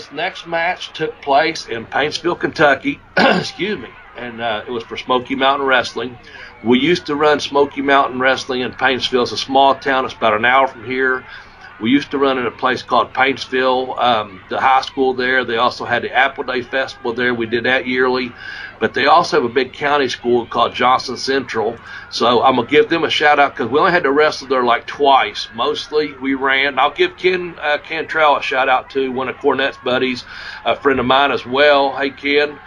this next match took place in Paintsville, Kentucky. Excuse me. And it was for Smoky Mountain Wrestling. We used to run Smoky Mountain Wrestling in Paintsville. It's a small town. It's about an hour from here. We used to run in a place called Paintsville, the high school there. They also had the Apple Day Festival there. We did that yearly. But they also have a big county school called Johnson Central. So I'm going to give them a shout-out because we only had to wrestle there like twice. Mostly we ran. I'll give Ken Cantrell a shout-out too, one of Cornette's buddies, a friend of mine as well. Hey, Ken.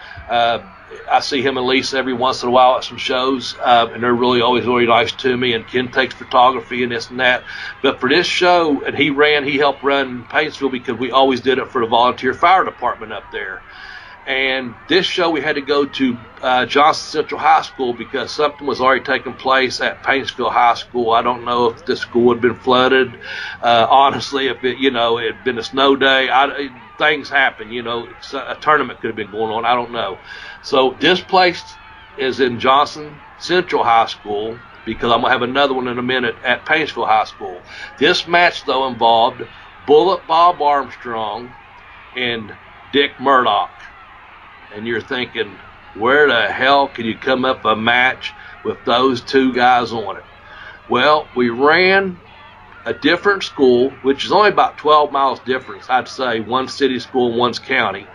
I see him and Lisa every once in a while at some shows, and they're really always very nice to me. And Ken takes photography and this and that. But for this show, and he helped run Paintsville because we always did it for the volunteer fire department up there. And this show we had to go to Johnson Central High School because something was already taking place at Paintsville High School. I don't know if the school had been flooded. Honestly, if it had been a snow day, things happen. A tournament could have been going on. I don't know. So this place is in Johnson Central High School because I'm going to have another one in a minute at Paintsville High School. This match, though, involved Bullet Bob Armstrong and Dick Murdoch. And you're thinking, where the hell can you come up a match with those two guys on it? Well, we ran a different school, which is only about 12 miles difference, I'd say. One city school and one's county.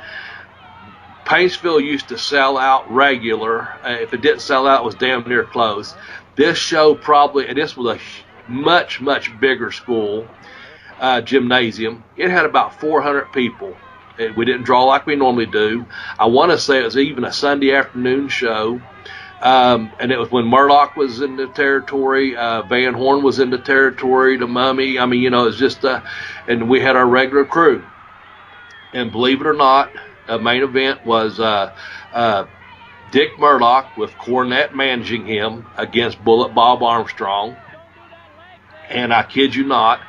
Paintsville used to sell out regular. If it didn't sell out, it was damn near close. This show probably, and this was a much, much bigger school, gymnasium. It had about 400 people. We didn't draw like we normally do. I want to say it was even a Sunday afternoon show. And it was when Murdoch was in the territory, Van Horn was in the territory, the Mummy. I mean, it was just, and we had our regular crew. And believe it or not, the main event was Dick Murdoch with Cornette managing him against Bullet Bob Armstrong. And I kid you not,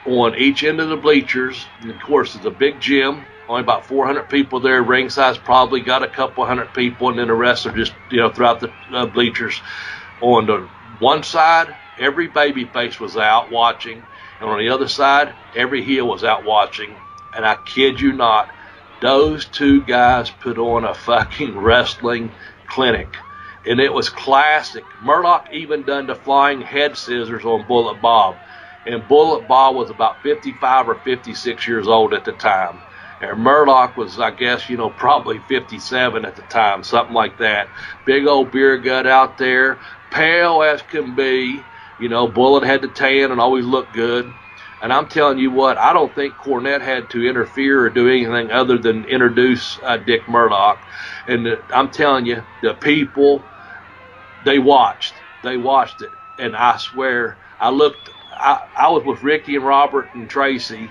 on each end of the bleachers, and of course it's a big gym, only about 400 people there. Ringside's probably got a couple hundred people, and then the rest are just, throughout the bleachers. On the one side, every baby face was out watching, and on the other side, every heel was out watching. And I kid you not, those two guys put on a fucking wrestling clinic. And it was classic. Murdoch even done the flying head scissors on Bullet Bob. And Bullet Bob was about 55 or 56 years old at the time. And Murdoch was, I guess, probably 57 at the time, something like that. Big old beer gut out there, pale as can be. Bullet had the tan and always looked good. And I'm telling you what, I don't think Cornette had to interfere or do anything other than introduce Dick Murdoch. And I'm telling you, the people, they watched it. And I swear, I was with Ricky and Robert and Tracy,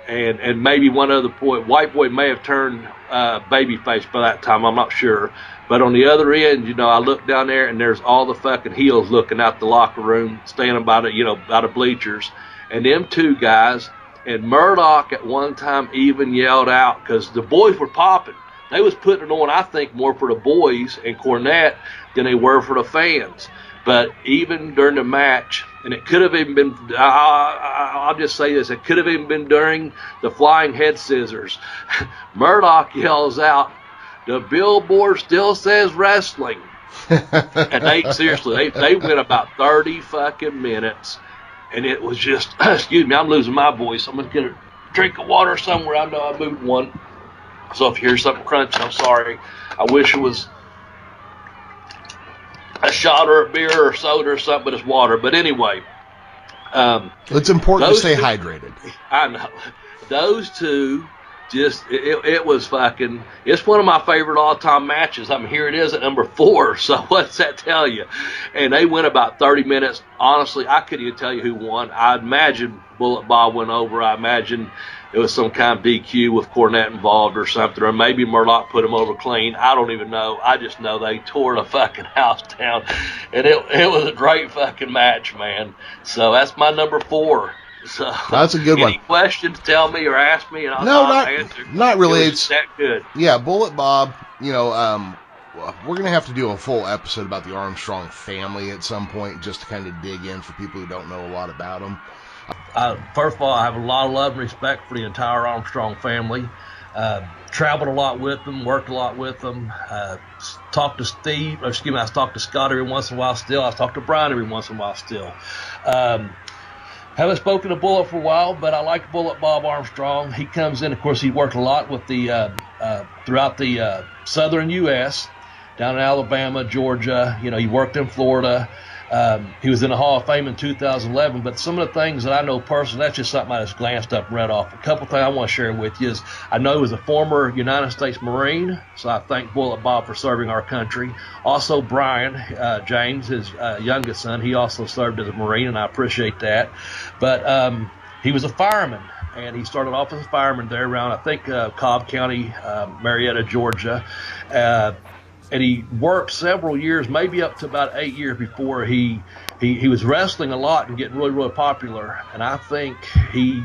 and maybe one other boy. White boy may have turned babyface by that time, I'm not sure. But on the other end, I looked down there, and there's all the fucking heels looking out the locker room, standing by the bleachers. And them two guys, and Murdoch at one time even yelled out, because the boys were popping. They was putting it on, I think, more for the boys and Cornette than they were for the fans. But even during the match, and it could have even been, I'll just say this, it could have even been during the flying head scissors. Murdoch yells out, "The billboard still says wrestling." And they went about 30 fucking minutes. And it was just, excuse me, I'm losing my voice. I'm going to get a drink of water somewhere. I know I moved one. So if you hear something crunch, I'm sorry. I wish it was a shot or a beer or soda or something, but it's water. But anyway. It's important to stay hydrated. I know. Those two, it was fucking, it's one of my favorite all-time matches. I mean, here it is at number 4. So what's that tell you? And they went about 30 minutes. Honestly, I couldn't even tell you who won. I imagine Bullet Bob went over. I imagine it was some kind of DQ with Cornette involved or something, or maybe Murdoch put him over clean. I don't even know. I just know they tore the fucking house down, and it was a great fucking match, man. So that's my number 4. So that's a good one. Any questions, tell me or ask me, and I'll answer. Not really. It's that good. Yeah, Bullet Bob, we're going to have to do a full episode about the Armstrong family at some point, just to kind of dig in for people who don't know a lot about them. First of all, I have a lot of love and respect for the entire Armstrong family. Traveled a lot with them, worked a lot with them. Talked to Steve, I talked to Scott every once in a while still. I talked to Brian every once in a while still. Haven't spoken to Bullet for a while, but I like Bullet Bob Armstrong. He comes in, of course, he worked a lot with the throughout the southern U.S., down in Alabama, Georgia. He worked in Florida. He was in the Hall of Fame in 2011, but some of the things that I know personally, that's just something I just glanced up and read off. A couple things I want to share with you is I know he was a former United States Marine, so I thank Bullet Bob for serving our country. Also, Brian, James, his youngest son, he also served as a Marine, and I appreciate that. But he was a fireman, and he started off as a fireman there around, I think, Cobb County, Marietta, Georgia. And he worked several years, maybe up to about 8 years before he was wrestling a lot and getting really, really popular. And I think he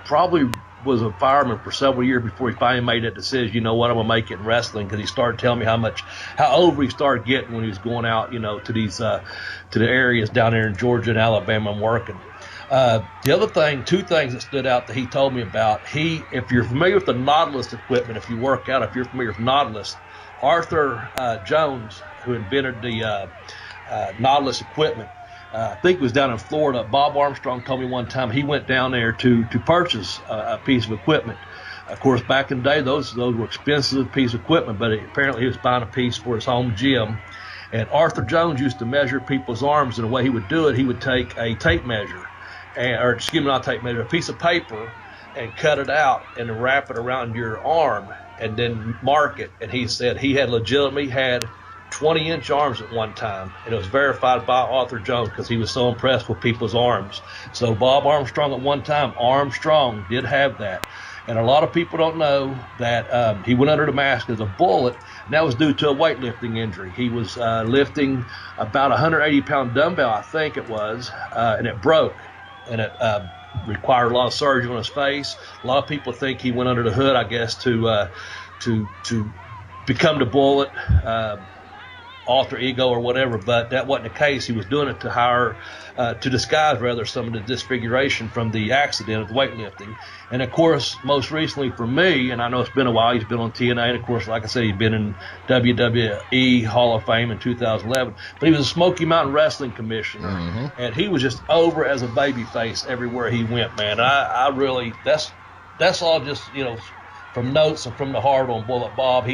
probably was a fireman for several years before he finally made that decision. You know what, I'm gonna make it in wrestling, because he started telling me how over he started getting when he was going out, to these to the areas down there in Georgia and Alabama and working. The other thing, two things that stood out that he told me about. If you're familiar with the Nautilus equipment, if you're familiar with Nautilus. Arthur Jones, who invented the Nautilus equipment, I think it was down in Florida. Bob Armstrong told me one time he went down there to purchase a piece of equipment. Of course, back in the day, those were expensive piece of equipment, but apparently he was buying a piece for his home gym. And Arthur Jones used to measure people's arms, and the way he would do it, he would take a tape measure, a piece of paper, and cut it out and wrap it around your arm and then mark it. And he said he had legitimately had 20-inch arms at one time, and it was verified by Arthur Jones because he was so impressed with people's arms. So Bob Armstrong at one time, Armstrong did have that. And a lot of people don't know that he went under the mask as a Bullet, and that was due to a weightlifting injury. He was lifting about a 180-pound dumbbell, I think it was, and it broke, and it required a lot of surgery on his face. A lot of people think he went under the hood, I guess, to become the Bullet, alter ego or whatever, but that wasn't the case. He was doing it to disguise rather some of the disfiguration from the accident of weightlifting. And of course, most recently for me, and I know it's been a while, he's been on TNA, and of course, like I said, he's been in WWE Hall of Fame in 2011, but he was a Smoky Mountain Wrestling Commissioner, and he was just over as a babyface everywhere he went, man. I really, that's all just, from notes and from the heart on Bullet Bob.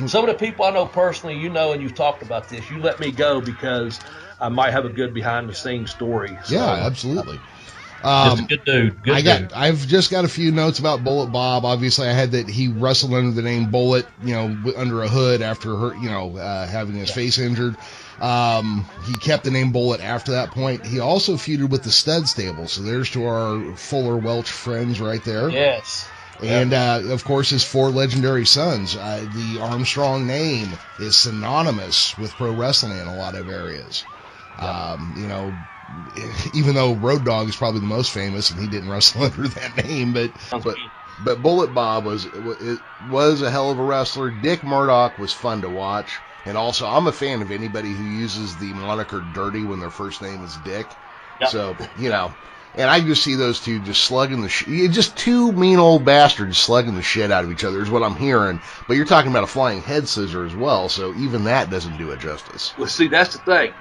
Some of the people I know personally, and you've talked about this, you let me go because I might have a good behind-the-scenes story. So, yeah, absolutely. Just a good dude. I've just got a few notes about Bullet Bob. Obviously, I had that he wrestled under the name Bullet, under a hood after having his face injured. He kept the name Bullet after that point. He also feuded with the Stud Stable, so there's to our Fuller Welch friends right there. Yes. And, of course, his 4 legendary sons. The Armstrong name is synonymous with pro wrestling in a lot of areas. Even though Road Dogg is probably the most famous, and he didn't wrestle under that name, but Bullet Bob was a hell of a wrestler. Dick Murdoch was fun to watch. And also, I'm a fan of anybody who uses the moniker Dirty when their first name is Dick. Yep. So, and I just see those two just slugging just two mean old bastards slugging the shit out of each other is what I'm hearing. But you're talking about a flying head scissor as well, so even that doesn't do it justice. Well, see, that's the thing.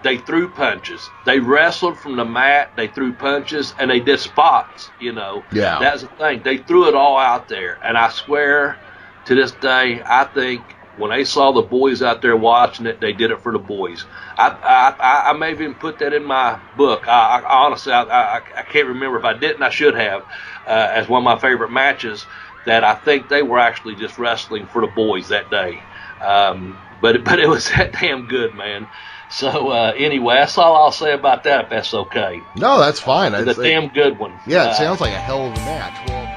They threw punches. They wrestled from the mat. They threw punches, and they did spots, Yeah. That's the thing. They threw it all out there. And I swear, to this day, I think when they saw the boys out there watching it, they did it for the boys. I may have even put that in my book. I honestly, I can't remember. If I didn't, I should have, as one of my favorite matches, that I think they were actually just wrestling for the boys that day. But it was that damn good, man. So anyway, that's all I'll say about that, if that's okay. No, that's fine. It's a damn good one. Yeah, it sounds like a hell of a match.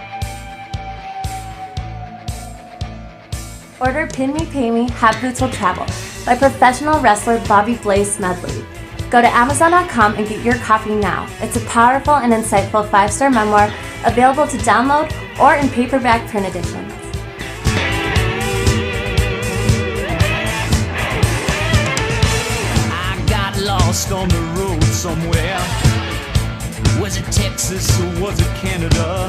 Order Pin Me, Pay Me, Have Boots Will Travel by professional wrestler Bobby Blaze Smedley. Go to Amazon.com and get your copy now. It's a powerful and insightful 5-star memoir available to download or in paperback print editions. I got lost on the road somewhere. Was it Texas or was it Canada?